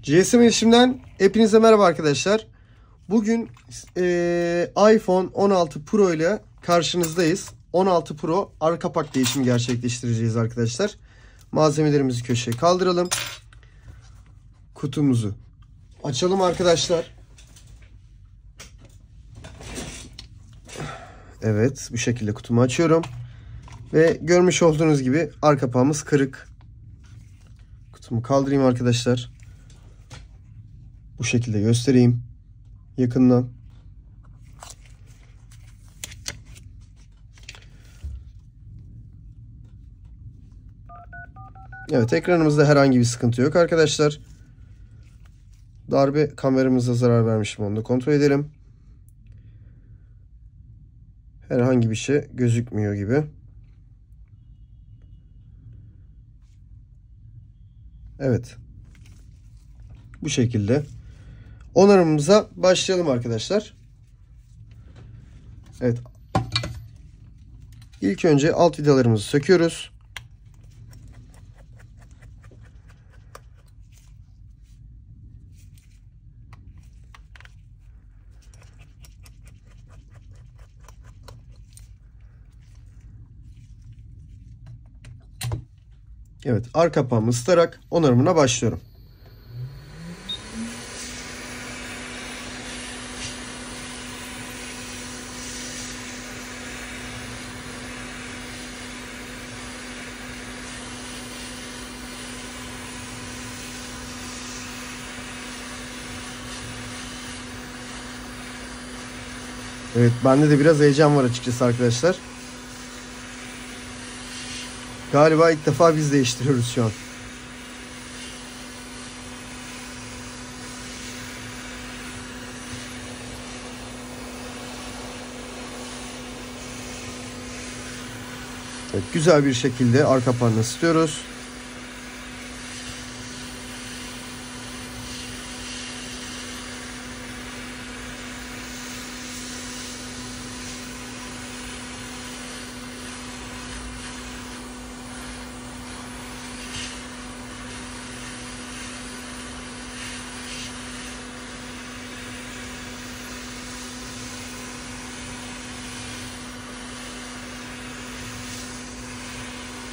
GSM İletişim'den hepinize merhaba arkadaşlar. Bugün iPhone 16 Pro ile karşınızdayız. 16 Pro arka kapak değişimi gerçekleştireceğiz arkadaşlar. Malzemelerimizi köşeye kaldıralım. Kutumuzu açalım arkadaşlar. Evet, bu şekilde kutumu açıyorum. Ve görmüş olduğunuz gibi arka kapağımız kırık. Kutumu kaldırayım arkadaşlar. Bu şekilde göstereyim yakından. Evet, ekranımızda herhangi bir sıkıntı yok arkadaşlar. Darbe kameramıza zarar vermiş mi onu da kontrol edelim. Herhangi bir şey gözükmüyor gibi. Evet. Bu şekilde. Onarımımıza başlayalım arkadaşlar. Evet. İlk önce alt vidalarımızı söküyoruz. Evet, arka kapağımı ısıtarak onarımına başlıyorum. Evet, bende de biraz heyecan var açıkçası arkadaşlar. Galiba ilk defa biz değiştiriyoruz şu an. Evet, güzel bir şekilde arka kapağını ısıtıyoruz.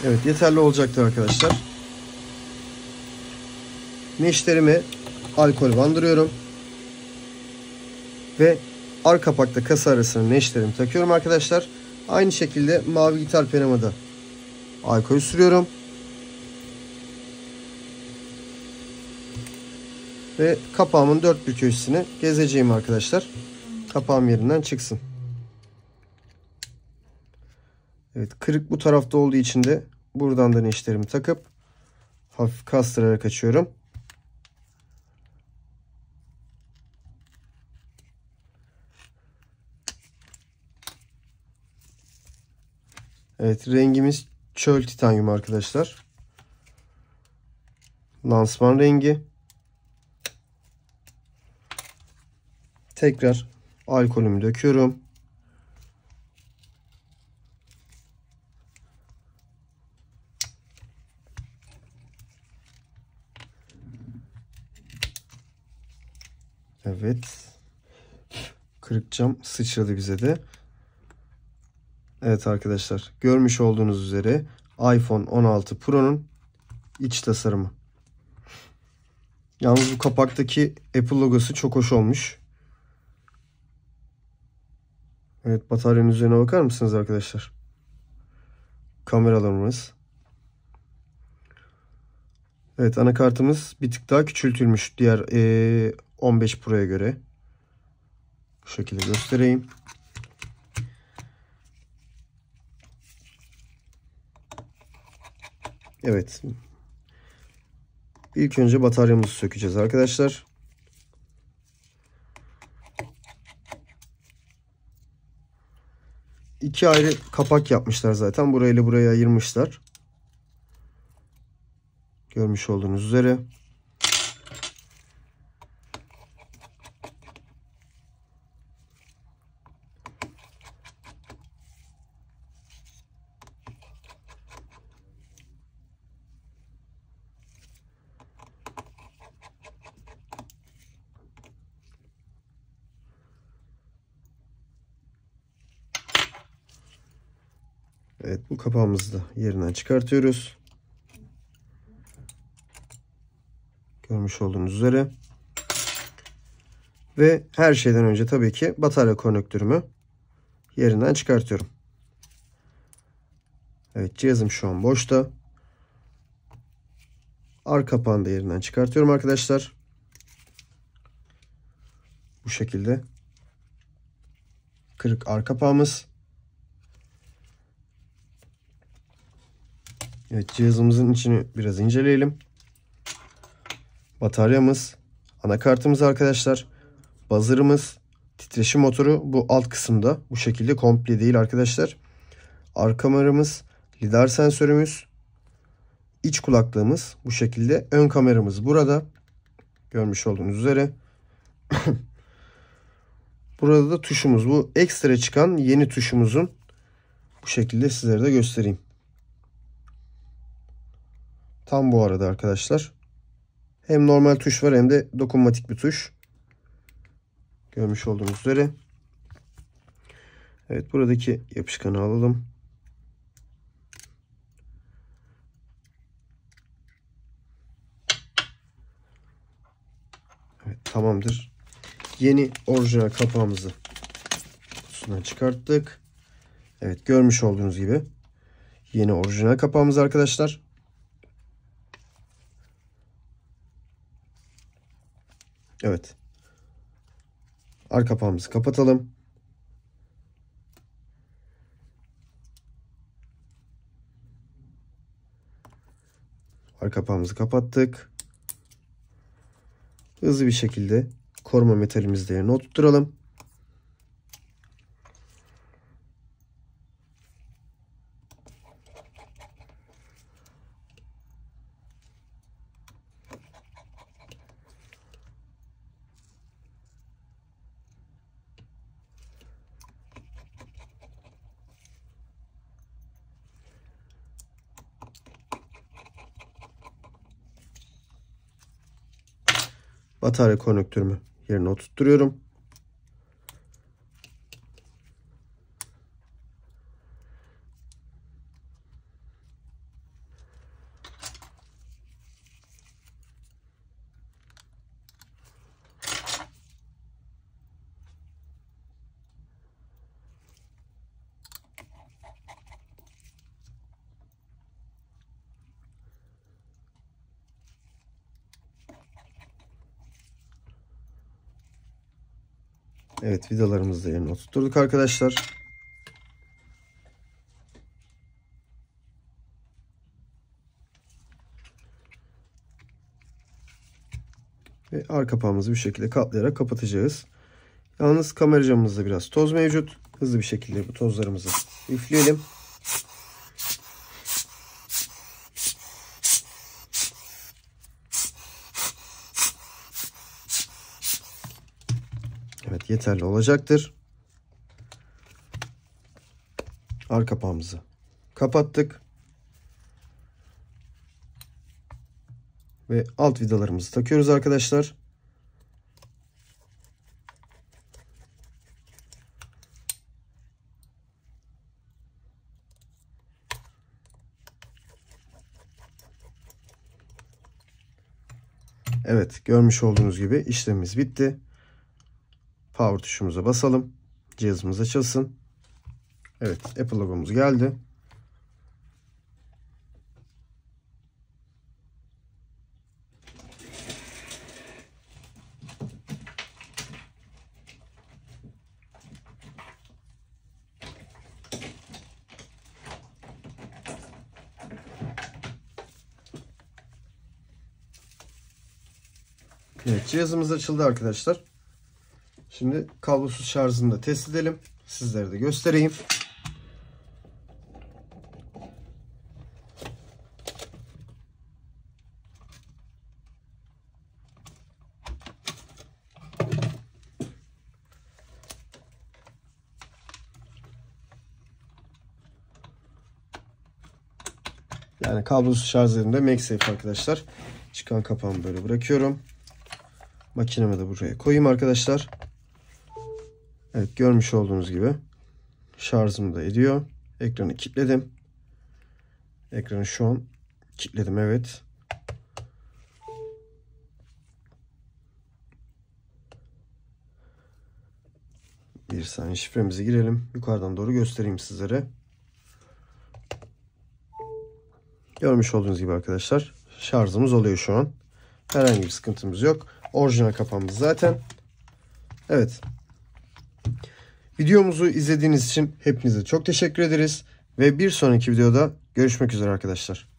Evet, yeterli olacaktır arkadaşlar. Neşterimi alkol bandırıyorum. Ve arka kapakta kasa arasına neşterimi takıyorum arkadaşlar. Aynı şekilde mavi gitar penama da alkol sürüyorum. Ve kapağımın dört bir köşesini gezeceğim arkadaşlar. Kapağım yerinden çıksın. Evet, kırık bu tarafta olduğu için de buradan da neşterimi takıp hafif kastırarak açıyorum. Evet, rengimiz çöl titanyum arkadaşlar. Lansman rengi. Tekrar alkolümü döküyorum. Evet. Kırık cam sıçradı bize de. Evet arkadaşlar, görmüş olduğunuz üzere iPhone 16 Pro'nun iç tasarımı. Yalnız bu kapaktaki Apple logosu çok hoş olmuş. Evet, bataryanın üzerine bakar mısınız arkadaşlar? Kameralarımız. Evet, anakartımız bir tık daha küçültülmüş diğer 15 Pro'ya göre. Bu şekilde göstereyim. Evet. İlk önce bataryamızı sökeceğiz arkadaşlar. İki ayrı kapak yapmışlar zaten. Burayla burayı ayırmışlar. Görmüş olduğunuz üzere. Evet, bu kapağımızı da yerinden çıkartıyoruz. Görmüş olduğunuz üzere. Ve her şeyden önce tabii ki batarya konnektörümü yerinden çıkartıyorum. Evet, cihazım şu an boşta. Arka kapağını da yerinden çıkartıyorum arkadaşlar. Bu şekilde. Kırık arka kapağımız. Evet, cihazımızın içini biraz inceleyelim. Bataryamız, anakartımız arkadaşlar, buzzer'ımız, titreşim motoru bu alt kısımda, bu şekilde komple değil arkadaşlar. Arka kameramız, lidar sensörümüz, iç kulaklığımız bu şekilde, ön kameramız burada görmüş olduğunuz üzere. Burada da tuşumuz, bu ekstra çıkan yeni tuşumuzun, bu şekilde sizlere de göstereyim. Tam bu arada arkadaşlar. Hem normal tuş var hem de dokunmatik bir tuş. Görmüş olduğunuz üzere. Evet, buradaki yapışkanı alalım. Evet, tamamdır. Yeni orijinal kapağımızı kutusundan çıkarttık. Evet, görmüş olduğunuz gibi yeni orijinal kapağımız arkadaşlar. Evet. Arka kapağımızı kapatalım. Arka kapağımızı kapattık. Hızlı bir şekilde koruma metalimizi de yerine oturtturalım. Batarya konnektörümü yerine oturtturuyorum. Evet, vidalarımızı da yerine oturtturduk arkadaşlar. Ve arka kapağımızı bir şekilde katlayarak kapatacağız. Yalnız kamera camımızda biraz toz mevcut. Hızlı bir şekilde bu tozlarımızı üfleyelim. Evet, yeterli olacaktır. Arka kapağımızı kapattık. Ve alt vidalarımızı takıyoruz arkadaşlar. Evet, görmüş olduğunuz gibi işlemimiz bitti. Power tuşumuza basalım. Cihazımız açılsın. Evet, Apple logomuz geldi. Evet, cihazımız açıldı arkadaşlar. Şimdi kablosuz şarjını da test edelim. Sizlere de göstereyim. Yani kablosuz şarj yerinde MagSafe arkadaşlar. Çıkan kapağımı böyle bırakıyorum. Makinemi de buraya koyayım arkadaşlar. Evet, görmüş olduğunuz gibi şarjımı da ediyor. Ekranı kilitledim. Ekranı şu an kilitledim. Evet. Bir saniye, şifremizi girelim. Yukarıdan doğru göstereyim sizlere. Görmüş olduğunuz gibi arkadaşlar şarjımız oluyor şu an. Herhangi bir sıkıntımız yok. Orijinal kapağımız zaten. Evet. Videomuzu izlediğiniz için hepinize çok teşekkür ederiz. Ve bir sonraki videoda görüşmek üzere arkadaşlar.